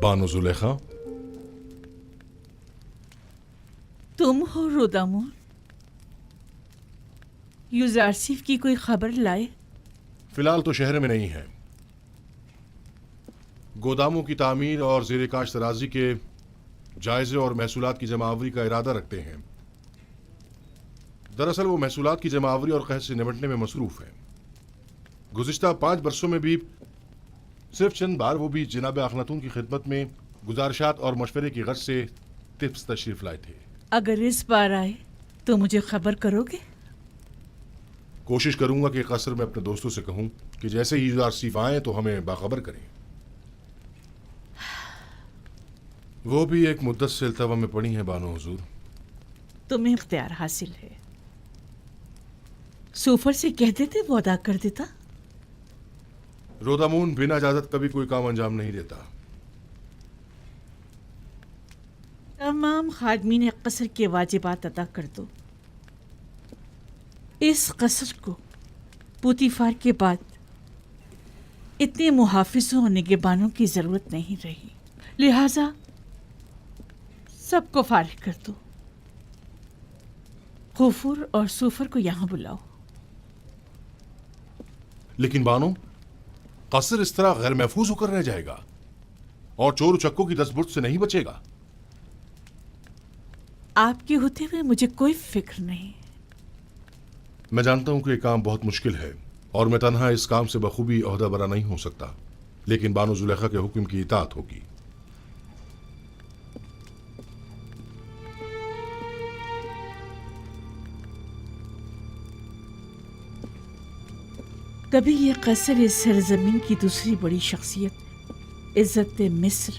बानो जुलेखा, तुम हो रोदामुन? यूजारसिफ की कोई खबर लाए? फिलहाल तो शहर में नहीं है। गोदामों की तामीर और ज़ेर काश्तराजी के जायजे और महसूलात की जमावरी का इरादा रखते हैं। दरअसल वो महसूलात की जमावरी और कहत से निपटने में मसरूफ है। गुज़िश्ता 5 बरसों में भी सिर्फ चंद बार, वो भी जनाब अखनातून की खिदमत में गुजारिशात और मशवरे की गर्ज से टिप्स तशरीफ लाए थे। अगर इस बार आए तो मुझे खबर करोगे? कोशिश करूंगा कि कसर में अपने दोस्तों से कहूं कि जैसे ही यूजारसिफ आए तो हमें बाखबर करें। वो भी एक मुद्दत से इल्तवा में पड़ी हैं बानो हुजूर। तुम्हें इख्तियार हासिल है। सूफर से कह देते, वो अदा कर देता। रोदामून बिना इजाजत कभी कोई काम अंजाम नहीं देता। तमाम खादमीन कसर के वाजिबात अदा कर दो। इस कसर को पुतीफार के बाद इतने मुहाफिजों और निगहबानों की जरूरत नहीं रही, लिहाजा सबको फारिग कर दो। गफूर और सूफर को यहां बुलाओ। लेकिन बानो, कसर इस तरह गैर महफूज होकर रह जाएगा और चोर उचक्कों की दस्तबुर्द से नहीं बचेगा। आपके होते हुए मुझे कोई फिक्र नहीं। मैं जानता हूं कि यह काम बहुत मुश्किल है और मैं तन्हा इस काम से बखूबी ओहदा बरा नहीं हो सकता, लेकिन बानो जुलेखा के हुक्म की इताअत होगी। कभी ये कसर इस सरजमीन की दूसरी बड़ी शख्सियत इज्जत मिस्र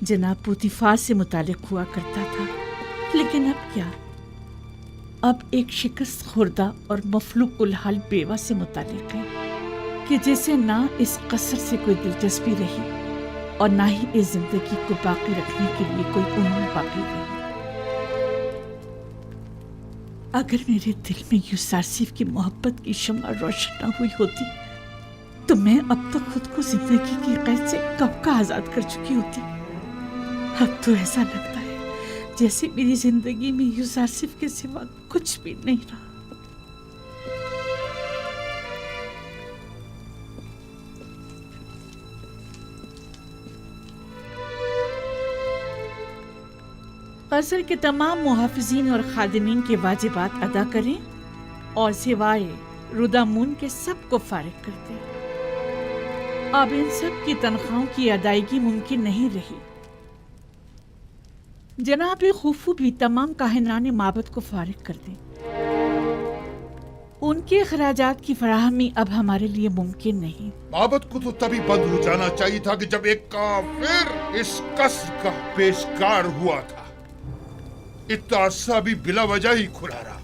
जनाब पुतीफार से मुतालिक हुआ करता था, लेकिन अब क्या? अब एक शिकस्त खुर्दा और मफलूक उल हाल बेवा से मुतालिक है कि जिसे ना इस कसर से कोई दिलचस्पी रही और ना ही इस जिंदगी को बाकी रखने के लिए कोई उम्मीद बाकी रही। अगर मेरे दिल में यूसुफ की मोहब्बत की शम्मा रोशन न हुई होती तो मैं अब तक खुद को जिंदगी की कैद से कब का आजाद कर चुकी होती। अब तो ऐसा लगता है जैसे मेरी जिंदगी में यूसुफ के सिवा कुछ भी नहीं रहा। कसर के तमाम मुहाफिजीन और खादिमीन के वाजिबात अदा करें और सिवाय रुदामून के सबको फारिग कर दें। अब इन सब की तनख्वाहों की अदायगी मुमकिन नहीं रही। जनाब खुफू भी तमाम काहिनाने माबद को फारिग कर दें। उनके अखराजात की फराहमी अब हमारे लिए मुमकिन नहीं। माबद को तो तभी बंद हो जाना चाहिए था कि जब एक काफिर इस कसर का पेशकार हुआ था। इतना अरसा भी बिला वजह ही खुला रहा।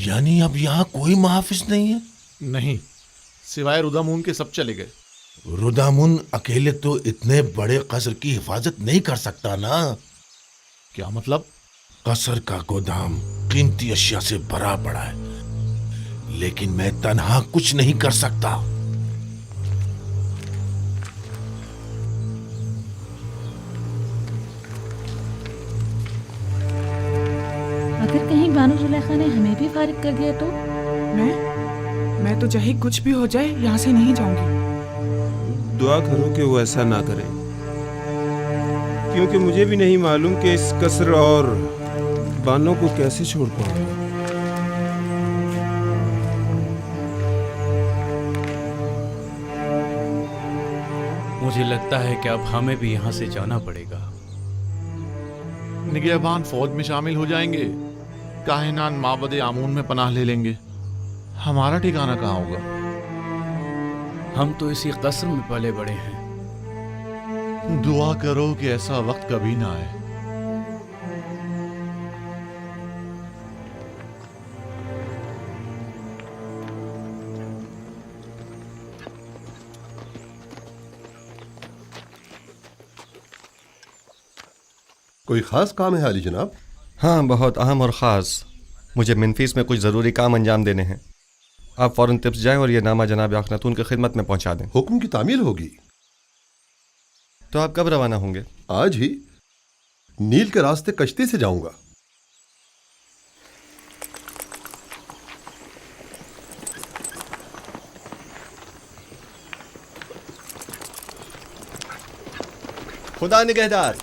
यानी अब यहाँ कोई मुहाफिज नहीं है? नहीं, सिवाय रुदामून के सब चले गए। रुदामुन अकेले तो इतने बड़े कसर की हिफाजत नहीं कर सकता ना। क्या मतलब? कसर का गोदाम कीमती अशिया से भरा पड़ा है, लेकिन मैं तन्हा कुछ नहीं कर सकता। अगर कहीं बानो जुलेखा ने हमें भी फारिग कर दिया तो? मैं तो चाहे कुछ भी हो जाए यहाँ से नहीं जाऊंगी। दुआ करो कि वो ऐसा ना करें, क्योंकि मुझे भी नहीं मालूम कि इस कसर और बानों को कैसे छोड़ पाऊंगा। मुझे लगता है कि अब हमें भी यहाँ से जाना पड़ेगा। निगहबान फौज में शामिल हो जाएंगे, काहिनान माबद आमून में पनाह ले लेंगे। हमारा ठिकाना कहाँ होगा? हम तो इसी कसर में पले बड़े हैं। दुआ करो कि ऐसा वक्त कभी ना आए। कोई खास काम है आली जनाब? हाँ, बहुत अहम और ख़ास। मुझे मिनफीस में कुछ ज़रूरी काम अंजाम देने हैं। आप फ़ौरन तिब्स जाएं और ये नामा जनाब अखनातून की खिदमत में पहुंचा दें। हुक्म की तामील होगी। तो आप कब रवाना होंगे? आज ही नील के रास्ते कश्ती से जाऊंगा। खुदा निगहदार।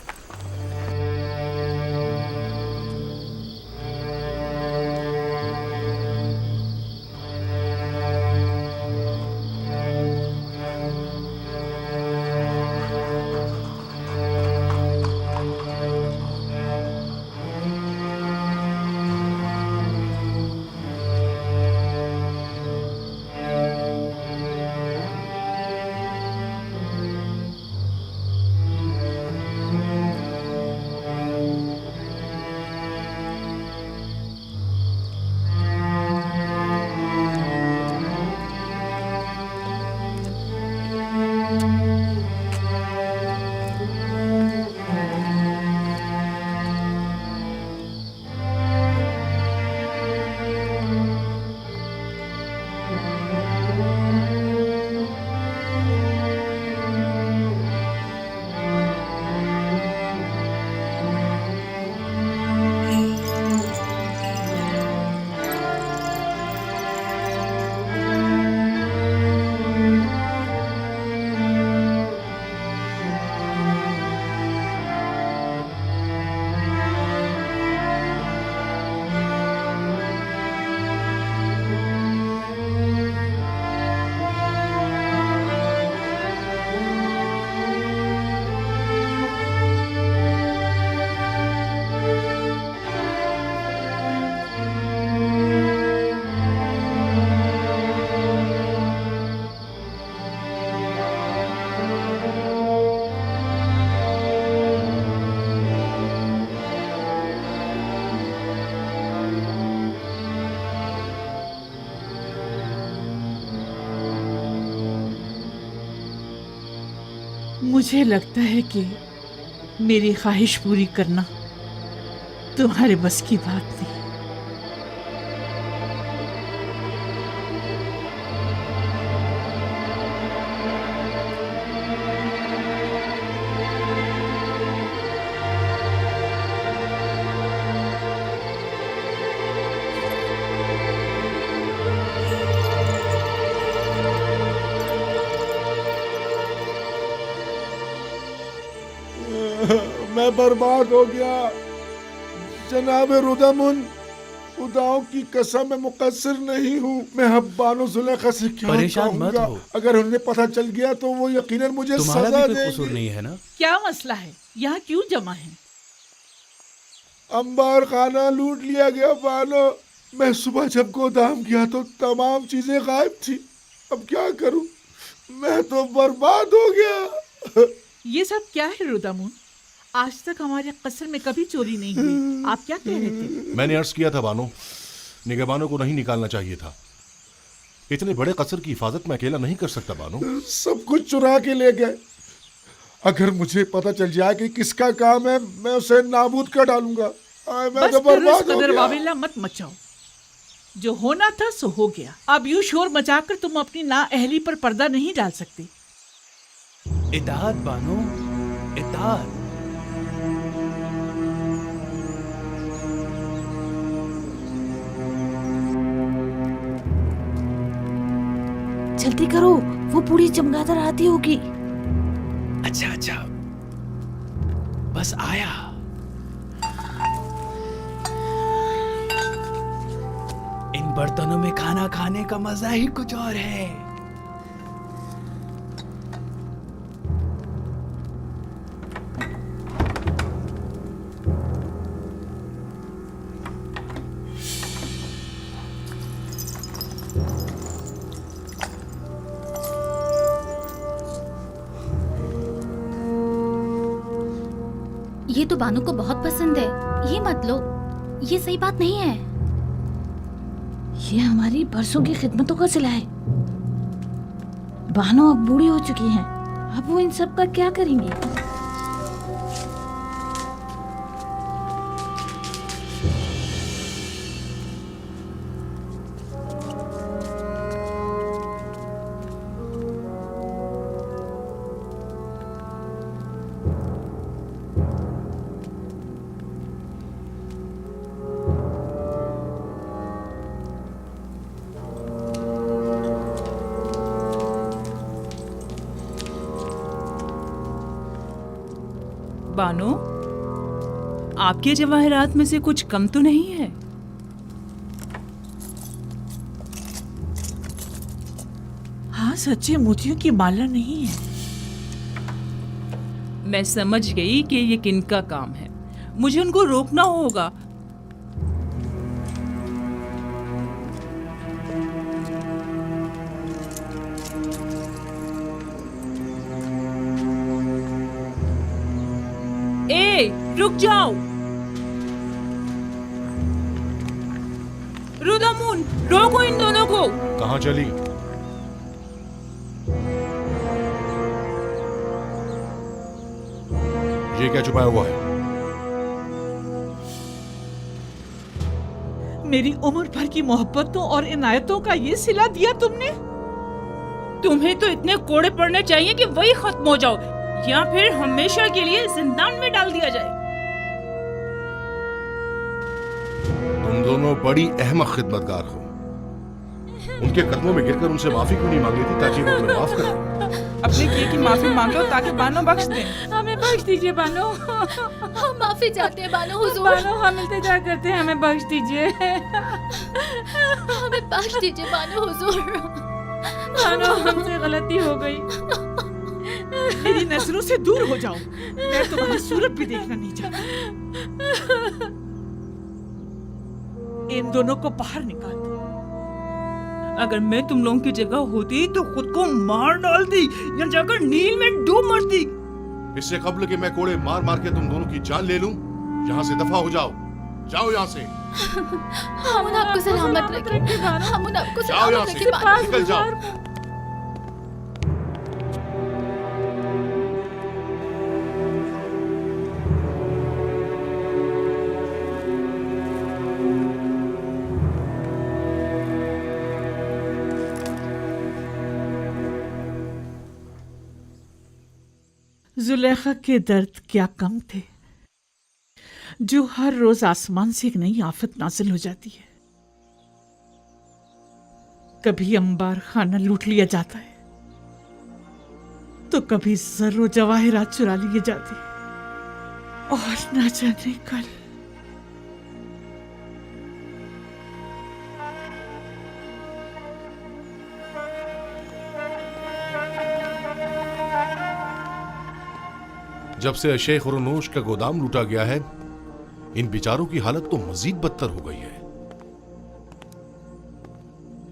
मुझे लगता है कि मेरी ख्वाहिश पूरी करना तुम्हारे बस की बात नहीं। मैं बर्बाद हो गया जनाब रुदामुन। खुदाओं की कसम मैं मुकस्सिर नहीं हूँ। मैं हब्बानो जुलेखा से क्या परेशान मत कहूँगा? हो। अगर उन्हें पता चल गया तो वो यकीनन मुझे तुम्हारा सजा भी कोई कसूर देंगे। नहीं है ना? क्या मसला है? यहाँ क्यों जमा है? अंबार खाना लूट लिया गया बानो। मैं सुबह जब गोदाम गया तो तमाम चीजें गायब थी। अब क्या करूं? मैं तो बर्बाद हो गया। ये सब क्या है रुदामुन? आज तक हमारे कसर में कभी चोरी नहीं हुई। आप क्या कह रहे थे? मैंने अर्ज किया था बानो, निगहबानों को नहीं निकालना चाहिए था। इतने बड़े कसर की हिफाजत मैं अकेला नहीं कर सकता बानो। सब कुछ चुरा के ले गए। अगर मुझे पता चल जाए कि किसका काम है, मैं उसे नाबूद कर डालूंगा। मैं बस तो फिर बर्बाद उस हो कदर गया। वावेला मत मचाओ। जो होना था सो हो गया। अब यूं शोर मचाकर तुम अपनी नाअहली पर पर्दा नहीं डाल सकती। इताअत बानो, इताअत। जल्दी करो, वो बूढ़ी चमगादड़ आती होगी। अच्छा अच्छा, बस आया। इन बर्तनों में खाना खाने का मजा ही कुछ और है। ये तो बानू को बहुत पसंद है, ये मत लो, ये सही बात नहीं है। ये हमारी बरसों की खिदमतों का सिला है। बानो अब बूढ़ी हो चुकी हैं, अब वो इन सब का क्या करेंगी? बानो, आपके जवाहरात में से कुछ कम तो नहीं है? हाँ, सच्चे मोतियों की माला नहीं है। मैं समझ गई कि ये किनका काम है। मुझे उनको रोकना होगा। रुक जाओ रुदामुन, रोको इन दोनों को। कहाँ चली? ये क्या छुपाया हुआ है? मेरी उम्र भर की मोहब्बतों और इनायतों का ये सिला दिया तुमने। तुम्हें तो इतने कोड़े पड़ने चाहिए कि वही खत्म हो जाओ, या फिर हमेशा के लिए जिंदान में डाल दिया जाए। तुम दोनों बड़ी अहमक खिदमतगार हो। उनके कदमों में गिरकर उनसे माफी क्यों नहीं मांग लेती ताकि वो हमें माफ करें? अपने किए की माफी मांगो ताकि बानो बख्श दें। हमें बख्श दीजिए बानो। हम माफी चाहते हैं बानो हुजूर। बानो, हम इल्तिजा करते हैं, हमें बख्श दीजिए। हमें बख्श दीजिए बानो हुजूर। बानो, हमसे गलती हो गई। मेरी नजरों से दूर हो जाओ, मैं तुम्हारी सूरत भी देखना नहीं चाहती। इन दोनों को बाहर निकाल दो। अगर मैं तुम लोगों की जगह होती तो खुद को मार डालती या जाकर नील में डूब मरती। इससे कबल कि मैं कोड़े मार मार के तुम दोनों की जान ले लूं, यहाँ से दफा हो जाओ। जाओ यहाँ से। हम आपको सलामत रखें। हम आपको जाओ यहाँ सलामत से, रखें। निकल जाओ। जुलेखा के दर्द क्या कम थे, जो हर रोज आसमान से एक नई आफत नाजिल हो जाती है। कभी अंबार खाना लूट लिया जाता है, तो कभी जर्रो जवाहिरात चुरा लिए जाते हैं, और ना जाने कल। जब से शेख खुरनोश का गोदाम लूटा गया है, इन बेचारों की हालत तो मजीद बदतर हो गई है।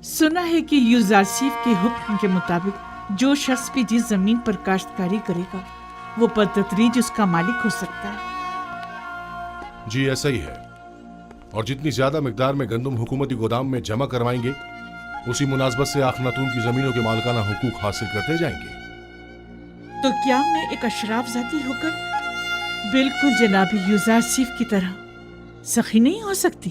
सुना है कि यूजारसीफ के हुक्म के मुताबिक जो शख्स भी जिस जमीन पर काश्तकारी करेगा, वो बदतदरीज उसका मालिक हो सकता है। जी ऐसा ही है। और जितनी ज्यादा मिकदार में गंदम हुकूमती गोदाम में जमा करवाएंगे, उसी मुनासबत से आखनातून की जमीनों के मालिकाना हुकूक हासिल करते जाएंगे। तो क्या मैं एक अशराफजादी होकर बिल्कुल जनाबी यूजारसीफ की तरह सखी नहीं हो सकती?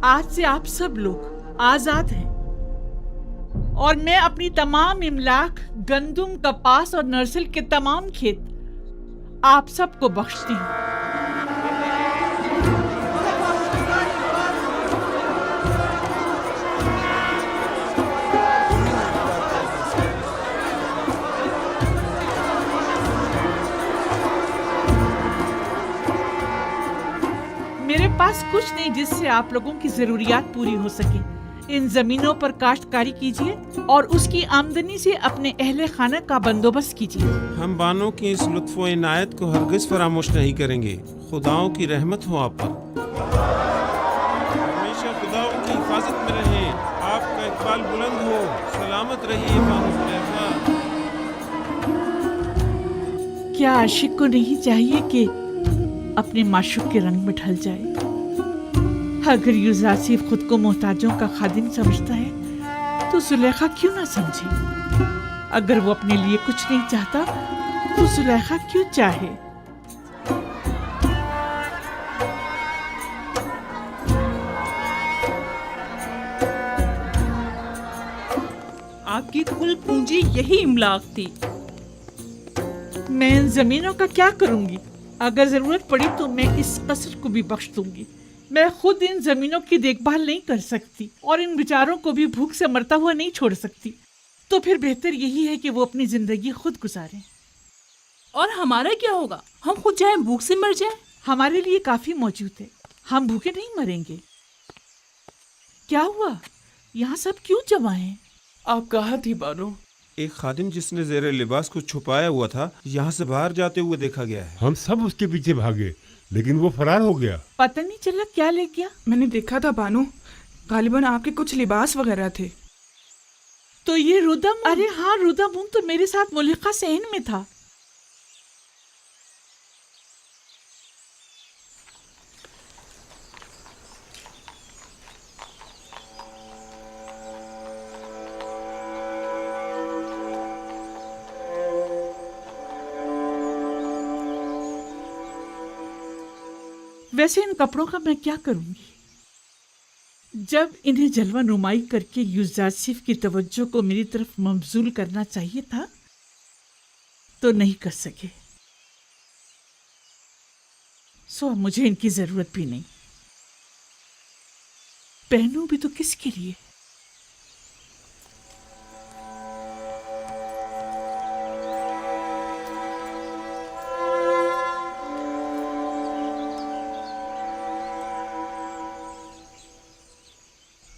आज से आप सब लोग आजाद हैं और मैं अपनी तमाम इमलाक, गंदुम, कपास और नर्सल के तमाम खेत आप सबको बख्शती हूँ। मेरे पास कुछ नहीं जिससे आप लोगों की जरूरियात पूरी हो सके। इन जमीनों पर काश्तकारी कीजिए और उसकी आमदनी से अपने अहले खाना का बंदोबस्त कीजिए। हम बानों की इस लुत्फ़ व इनायत को हरगिज़ फरामोश नहीं करेंगे। खुदाओं की रहमत हो आप पर। हमेशा खुदाओं की हिफाजत में रहें। आपका इकबाल बुलंद हो। सलामत रहिए बानो ज़ुलेखा। क्या आशिक को नहीं चाहिए कि अपने माशूक के रंग में ढल जाए? अगर यूजारसीफ खुद को मोहताजों का खादिम समझता है तो जुलेखा क्यों ना समझे? अगर वो अपने लिए कुछ नहीं चाहता तो जुलेखा क्यों चाहे? आपकी कुल पूंजी यही इमलाक थी। मैं इन जमीनों का क्या करूंगी? अगर जरूरत पड़ी तो मैं इस कसर को भी बख्श दूंगी। मैं खुद इन जमीनों की देखभाल नहीं कर सकती और इन बेचारों को भी भूख से मरता हुआ नहीं छोड़ सकती। तो फिर बेहतर यही है कि वो अपनी जिंदगी खुद गुजारें। और हमारा क्या होगा? हम खुद चाहे भूख से मर जाएं। हमारे लिए काफी मौजूद है, हम भूखे नहीं मरेंगे। क्या हुआ? यहाँ सब क्यों जमा हैं? आप कहाँ थी बानो? एक खादिम जिसने ज़ेरे लिबास को छुपाया हुआ था यहाँ से बाहर जाते हुए देखा गया है। हम सब उसके पीछे भागे लेकिन वो फरार हो गया। पता नहीं चला क्या ले गया। मैंने देखा था बानो, गालिबन आपके कुछ लिबास वगैरह थे। तो ये रुदम? अरे हाँ, रुदम तो मेरे साथ मुलिका सहन में था। वैसे इन कपड़ों का मैं क्या करूंगी? जब इन्हें जलवा नुमाई करके यूजारसीफ की तवज्जो को मेरी तरफ मबजूल करना चाहिए था तो नहीं कर सके। सो अब मुझे इनकी जरूरत भी नहीं। पहनूं भी तो किसके लिए?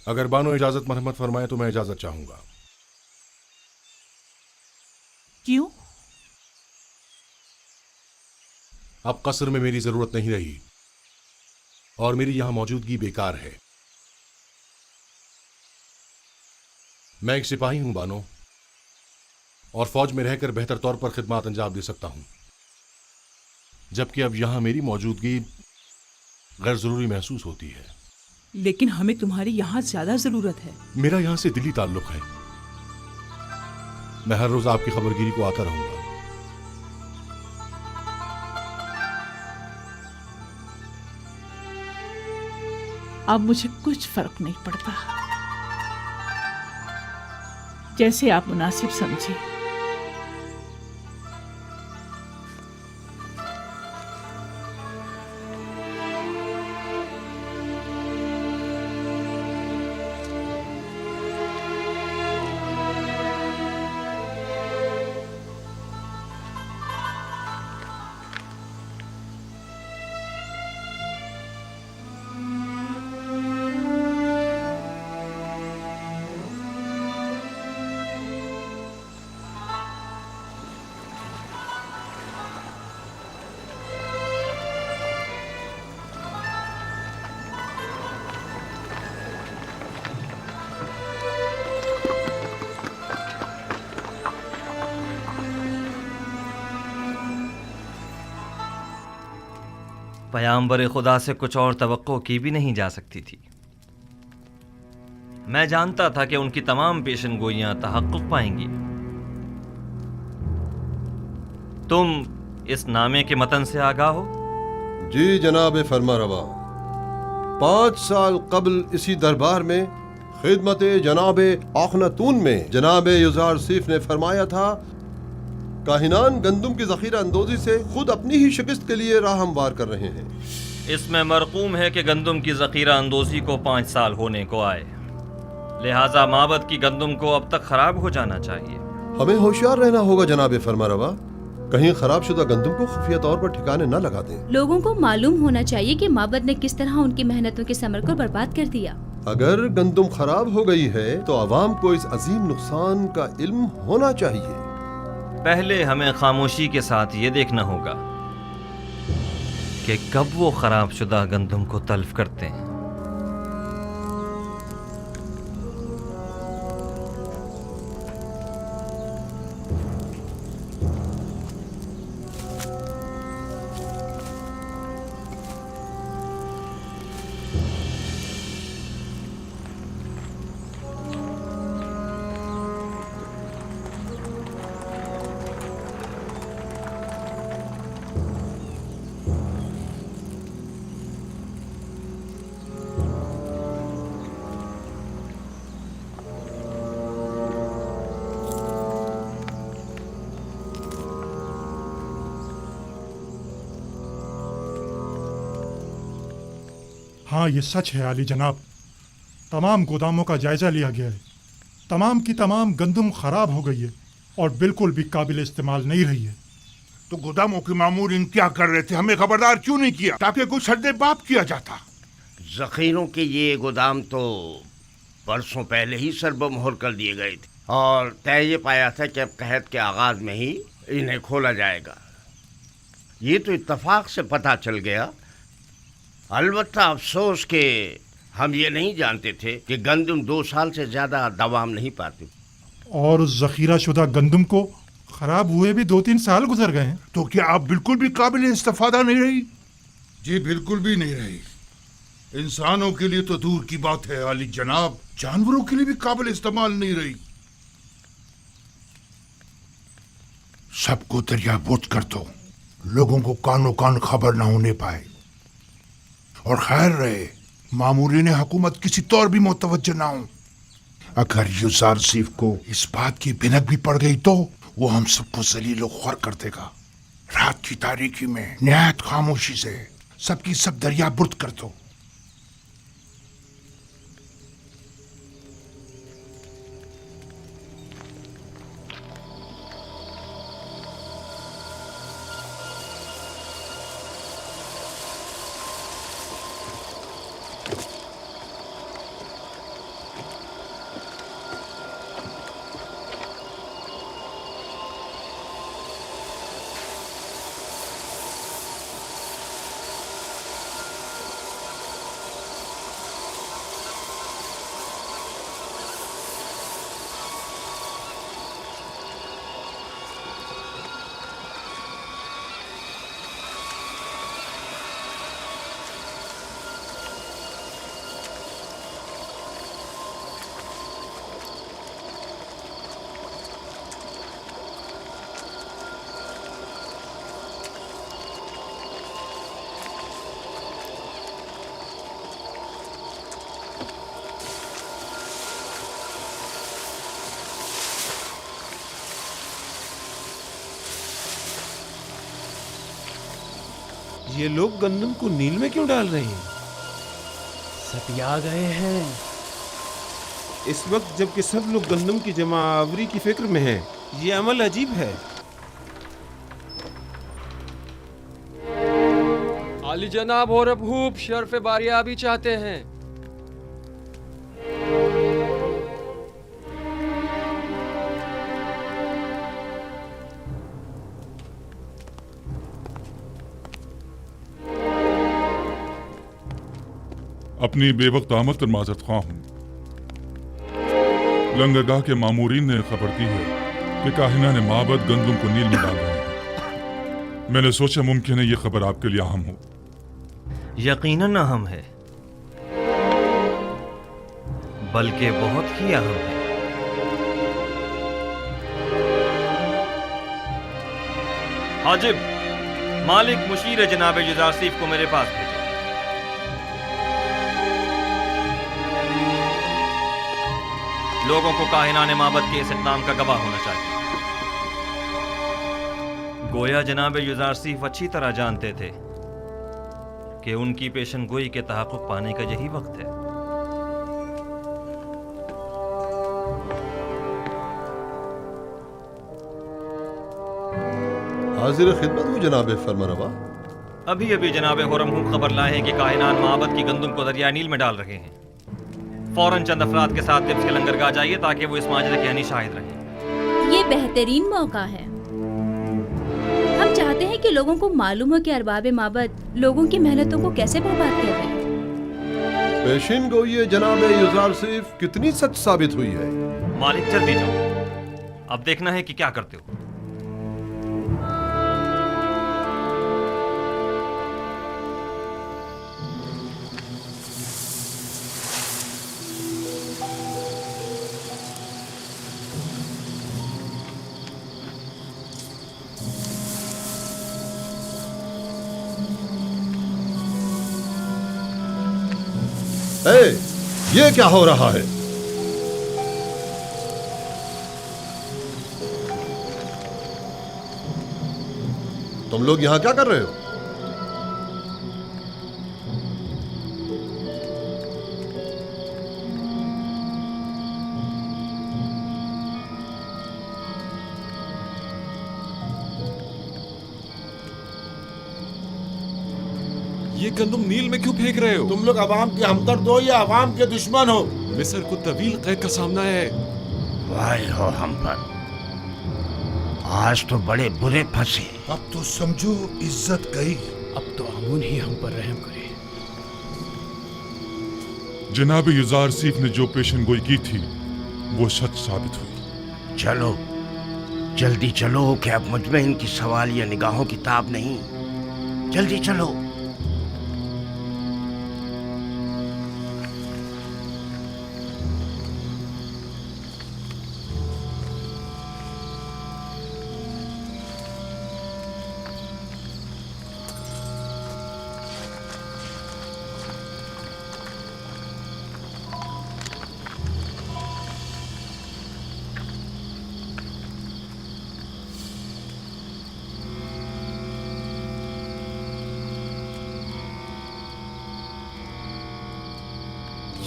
अगर बानो इजाजत मरहमत फरमाए तो मैं इजाजत चाहूंगा। क्यों? अब कसर में मेरी जरूरत नहीं रही और मेरी यहां मौजूदगी बेकार है। मैं एक सिपाही हूं बानो, और फौज में रहकर बेहतर तौर पर खिदमत अंजाम दे सकता हूं, जबकि अब यहां मेरी मौजूदगी गैर जरूरी महसूस होती है। लेकिन हमें तुम्हारी यहाँ ज्यादा जरूरत है। मेरा यहां से दिली ताल्लुक है। मैं हर रोज आपकी खबरगिरी को आता रहूंगा। अब मुझे कुछ फर्क नहीं पड़ता, जैसे आप मुनासिब समझे। पयाम्बर खुदा से कुछ और तवक्को की भी नहीं जा सकती थी। मैं जानता था कि उनकी तमाम पेशनगोइयां तहक्कुक पाएंगी। तुम इस नामे के मतन से आगाह हो? जी जनाब फरमारवा, 5 साल कबल इसी दरबार में खिदमत जनाब आखनतून में जनाब युजार सीफ ने फरमाया था, काहिनान गंदुम की जखीरा अंदोजी से खुद अपनी ही शिकस्त के लिए राह हमवार कर रहे हैं। इसमें मरकूम है कि गंदुम की जखीरा अंदोजी को 5 साल होने को आए, लिहाजा माबद की गंदुम को अब तक खराब हो जाना चाहिए। हमें होशियार रहना होगा जनाब फरमारवा, कहीं खराब शुदा गंदुम को खुफिया तौर पर ठिकाने न लगा दें। लोगों को मालूम होना चाहिए कि माबद ने किस तरह उनकी मेहनतों के समर को बर्बाद कर दिया। अगर गंदुम खराब हो गई है तो अवाम को इस अजीम नुकसान का इल्म होना चाहिए। पहले हमें खामोशी के साथ ये देखना होगा कि कब वो खराब शुदा गंदुम को तल्फ करते हैं। हाँ, ये सच है आली जनाब। तमाम गोदामों का जायजा लिया गया है। तमाम की तमाम गंदुम खराब हो गई है और बिल्कुल भी काबिल इस्तेमाल नहीं रही है। तो गोदामों के मामूरीन क्या कर रहे थे? हमें खबरदार क्यों नहीं किया ताकि कुछ सद्देबाप किया जाता? जखीरों के ये गोदाम तो बरसों पहले ही सरबमोहर कर दिए गए थे और तय ये पाया था कि अब कहत के आगाज में ही इन्हें खोला जाएगा। ये तो इत्तफाक से पता चल गया। अलबत्ता अफसोस के हम ये नहीं जानते थे कि गंदुम 2 साल से ज्यादा दवाम नहीं पाती और उस जखीरा शुदा गंदुम को खराब हुए भी 2-3 साल गुजर गए हैं। तो क्या आप बिल्कुल भी काबिल इस्तेफादा नहीं रही? जी बिल्कुल भी नहीं रही। इंसानों के लिए तो दूर की बात है आली जनाब, जानवरों के लिए भी काबिल इस्तेमाल नहीं रही। सबको दरियाबोद कर दो, लोगों को कानो कान खबर ना होने पाए। और खैर रहे मामूरी ने हुकूमत किसी तौर भी मुतवज्जो ना हो। अगर युजार सीफ को इस बात की भिनक भी पड़ गई तो वो हम सबको जलील ख्वार कर देगा। रात की तारीकी में निहायत खामोशी से सबकी सब दरिया बुर्द कर दो। ये लोग गंदम को नील में क्यों डाल रहे हैं? सतिया गए हैं। इस वक्त जबकि सब लोग गंदम की जमा आवरी की फिक्र में हैं, ये अमल अजीब है। आली जनाब और अबूब शर्फ बारिया भी चाहते हैं। अपनी बेवक्त आमद पर माजरत ख्वाह हूँ। लंगरगाह के मामूरीन ने खबर दी है कि काहिना ने माबद गंदुम को नील में डाल रहे हैं। मैंने सोचा मुमकिन है ये खबर आपके लिए अहम हो। यकीनन अहम है, बल्कि बहुत ही अहम है। हाजिब, मालिक मुशीर जनाब युजारसीफ को मेरे पास भेजो। लोगों को काहिनाने माबद के इस इक़दाम का गवाह होना चाहिए। गोया जनाब युजारसीफ अच्छी तरह जानते थे कि उनकी पेशनगोई के तहक़्क़ुक़ पाने का यही वक्त है। हाजिर खिदमत हूँ जनाब फरमारवा। अभी अभी जनाब हुरमहूब खबर लाए हैं कि काहिनान माबद की गंदुम को दरिया नील में डाल रहे हैं। फौरन चंद अफराद के साथ तिब्स के लंगरगाह जाइए ताकि वो इस माजरे के हनी शाहिद रहें। ये बेहतरीन मौका है। हम चाहते हैं कि लोगों को मालूम हो कि अरबाब माबद लोगों की मेहनतों को कैसे बर्बाद कर रहे हैं। पेशिन गोई जनाब युजारसीफ कितनी सच साबित हुई है। मालिक जल्दी जाओ, अब देखना है कि क्या करते हो। ये क्या हो रहा है? तुम लोग यहां क्या कर रहे हो? ये गंदुम नील में क्यों फेंक रहे हो? तुम लोग अवाम के हमदर्द हो या अवाम के दुश्मन हो? मिस्र को तवील कैद का सामना है। वाह हो हम पर, आज तो बड़े बुरे फंसे। अब तो समझो इज्जत गई। अब तो आमून ही हम पर रहम करे। जनाब युजारसीफ ने जो पेशनगोई की थी वो सच साबित हुई। चलो जल्दी चलो कि अब मुझ में इनकी सवाल या निगाहों की ताब नहीं। जल्दी चलो।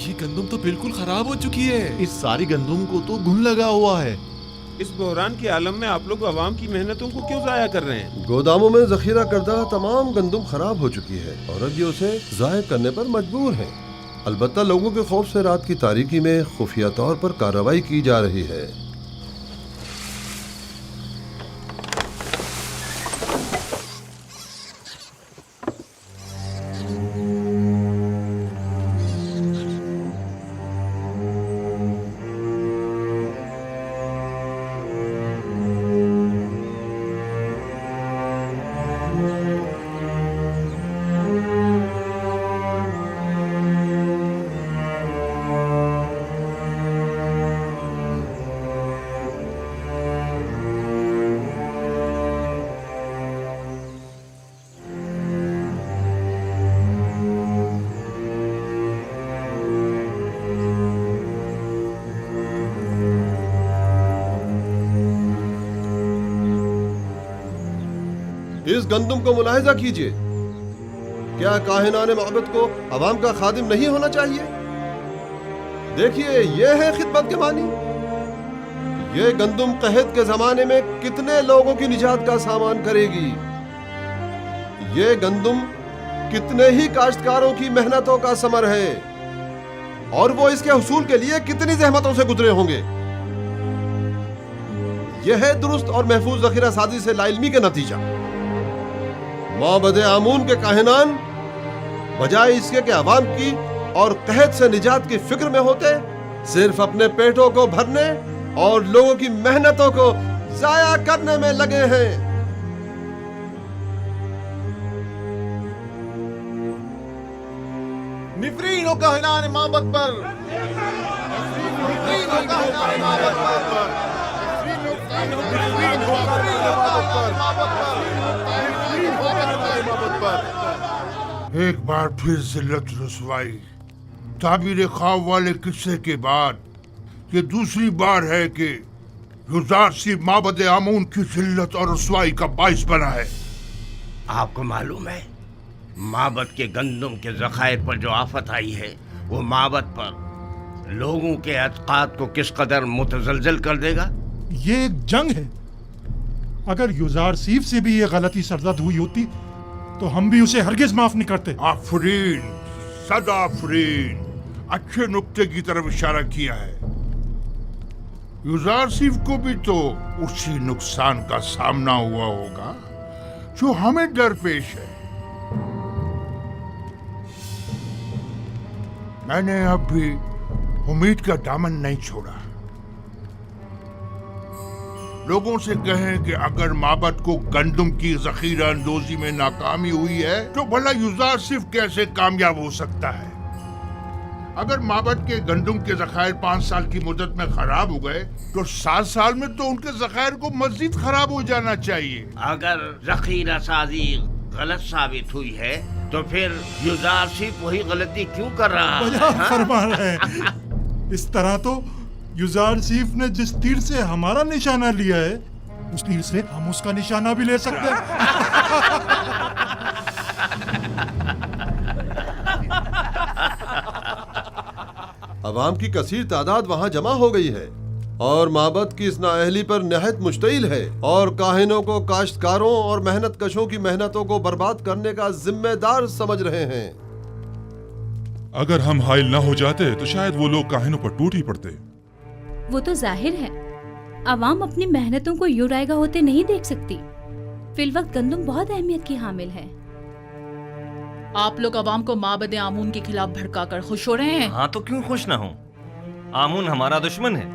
ये गंदुम तो बिल्कुल खराब हो चुकी है। इस सारी गंदुम को तो घुन लगा हुआ है। इस बहरान के आलम में आप लोग अवाम की मेहनतों को क्यों जाया कर रहे हैं? गोदामों में जखीरा करदा तमाम गंदुम खराब हो चुकी है और अब ये उसे जाया करने पर मजबूर है। अलबत्ता लोगों के खौफ से रात की तारीकी में खुफिया तौर पर कार्रवाई की जा रही है। इस गंदुम को मुलाहिजा कीजिए। क्या काहिनाने मोहब्बत को अवाम का खादिम नहीं होना चाहिए? देखिए, यह है खिदमत के मानी। ये गंदुम कहत के जमाने में कितने लोगों की निजात का सामान करेगी। ये गंदुम कितने ही काश्तकारों की मेहनतों का समर है और वो इसके हुसूल के लिए कितनी जहमतों से गुजरे होंगे। यह है दुरुस्त और महफूज जखीरा साजी से लाइल्मी के नतीजा। माबदे आमून के काहिनान बजाय इसके कि अवाम की और कहत से निजात की फिक्र में होते, सिर्फ अपने पेटों को भरने और लोगों की मेहनतों को जाया करने में लगे हैं। निफरीन हो काहिनान माबद पर, निफरीन हो काहिनान माबद पर, निफरीन हो काहिनान माबद पर। एक बार फिर जिल्लत रसवाई, ताबीर ख्वाब वाले किस्से के बाद ये दूसरी बार है कि युजारसी माबद आमून की जिल्लत और रसवाई का बाइस बना है। आपको मालूम है माबद के गंदम के जखायर पर जो आफत आई है वो माबद पर लोगों के अतकाद को किस कदर मुतजलजल कर देगा। ये एक जंग है। अगर युजारसीफ से भी ये गलती सरजद हुई होती तो हम भी उसे हरगिज माफ नहीं करते। आफरीन, सदा आफरीन, अच्छे नुक्ते की तरफ इशारा किया है। युजारसीफ को भी तो उसी नुकसान का सामना हुआ होगा जो हमें दरपेश है। मैंने अब भी उम्मीद का दामन नहीं छोड़ा। लोगों से कहें कि अगर माबद को गंदम की जखीरा अंदोजी में नाकामी हुई है तो भला युजारसीफ कैसे कामयाब हो सकता है। अगर माबद के गंदम के जखायर 5 साल की मुद्दत में खराब हो गए तो 7 साल में तो उनके जखायर को मजीद खराब हो जाना चाहिए। अगर जखीरा साजी गलत साबित हुई है तो फिर युजारसीफ वही गलती क्यों कर रहा है? फरमा रहे हैं। इस तरह तो युजारसीफ ने जिस तीर से हमारा निशाना लिया है उस तीर से हम उसका निशाना भी ले सकते हैं। अवाम की कसीर तादाद वहाँ जमा हो गई है और माबद की इस नाअहली पर नहायत मुश्तइल है और काहिनों को काश्तकारों और मेहनत कशों की मेहनतों को बर्बाद करने का जिम्मेदार समझ रहे हैं। अगर हम हाइल ना हो जाते तो शायद वो लोग काहिनों पर टूट ही पड़ते। वो तो जाहिर है अवाम अपनी मेहनतों को यूं रायगा होते नहीं देख सकती। फिलवक्त गंदम बहुत अहमियत की हामिल है। आप लोग अवाम को माबद आमून के खिलाफ भड़काकर खुश हो रहे हैं। हाँ तो क्यों खुश ना हो? आमून हमारा दुश्मन है।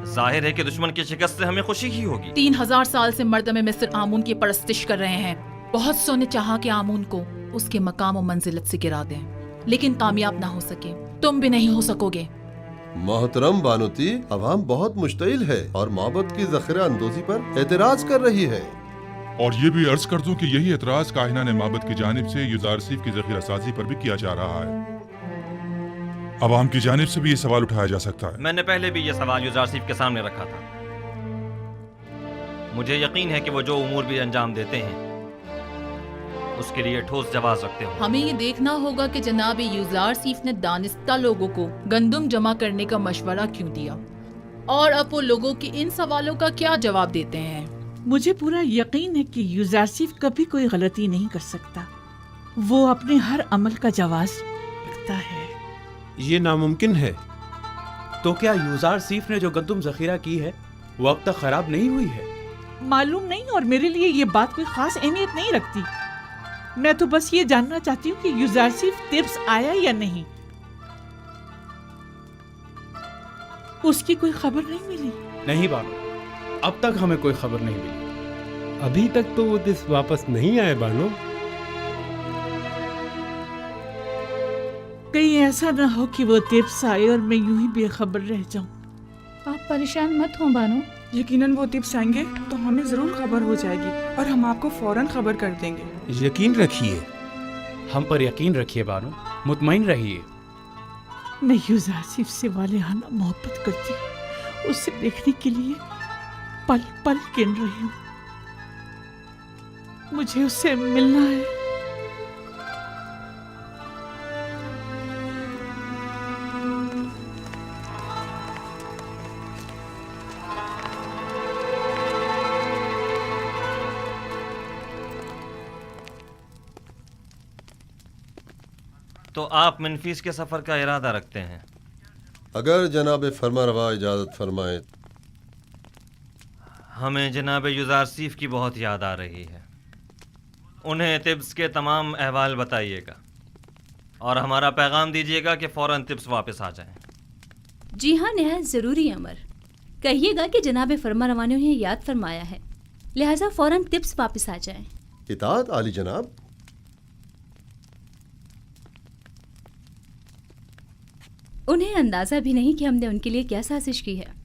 जाहिर है कि दुश्मन की शिकस्त से हमें खुशी ही होगी। 3000 साल से मर्दम मिस्र आमून की परस्तिश कर रहे हैं। बहुत सो ने चाहा कि आमून को उसके मकाम और मंजिलत से गिरा दें, लेकिन कामयाब ना हो सके। तुम भी नहीं हो सकोगे। मोहतरम बानुती, अवाम बहुत मुश्तइल है और माबद की जखीरा अंदोजी पर एतराज कर रही है। और ये भी अर्ज कर दूं कि यही एतराज काहिना ने माबद की जानिब से युजारसीफ की जखीरा साजी पर भी किया जा रहा है। अवाम की जानिब से भी ये सवाल उठाया जा सकता है। मैंने पहले भी ये सवाल युजारसीफ के सामने रखा था। मुझे यकीन है कि वो जो उमूर भी अंजाम देते हैं उसके लिए ठोस जवाब रखते हो। हमें ये देखना होगा कि जनाब युजारसीफ ने दानिस्ता लोगों को गंदम जमा करने का मशवरा क्यों दिया और अब वो लोगों के इन सवालों का क्या जवाब देते हैं। मुझे पूरा यकीन है कि युजारसीफ कभी कोई गलती नहीं कर सकता। वो अपने हर अमल का जवाब रखता है। ये नामुमकिन है। तो क्या युजारसीफ ने जो गंदम जखीरा की है वो अब तक खराब नहीं हुई है? मालूम नहीं, और मेरे लिए ये बात कोई खास अहमियत नहीं रखती। मैं तो बस ये जानना चाहती हूँ कि युजारसीफ तिब्स आया या नहीं। उसकी कोई खबर नहीं मिली। नहीं बानो, अब तक हमें कोई खबर नहीं मिली। अभी तक तो वो दिस वापस नहीं आए बानो। कहीं ऐसा ना हो कि वो तिब्स आए और मैं यूं ही बेखबर रह जाऊं। आप परेशान मत हो बानो। यकीनन वो तिब्स आएंगे तो हमें जरूर खबर हो जाएगी और हम आपको फौरन खबर कर देंगे। यकीन रखिए। हम पर यकीन रखिए बानो, मुतमईन रहिए। मैं युजारसीफ से वालिहाना मोहब्बत करती हूँ। उसे देखने के लिए पल पल गिन रही हूँ। मुझे उससे मिलना है। तो आप मनफीस के सफर का इरादा रखते हैं? अगर जनाब फरमारवा इजाजत फरमाए। हमें जनाब युजारसीफ की बहुत याद आ रही है। उन्हें तिब्स के तमाम अहवाल बताइएगा और हमारा पैगाम दीजिएगा कि फौरन तिब्स वापस आ जाएं। जी हाँ, नहायत ज़रूरी अमर। कहिएगा कि जनाब फरमारवा ने उन्हें याद फरमाया है, लिहाजा फौरन तिब्स वापस आ जाएं। इताअत आली जनाब। उन्हें अंदाजा भी नहीं कि हमने उनके लिए क्या साजिश की है।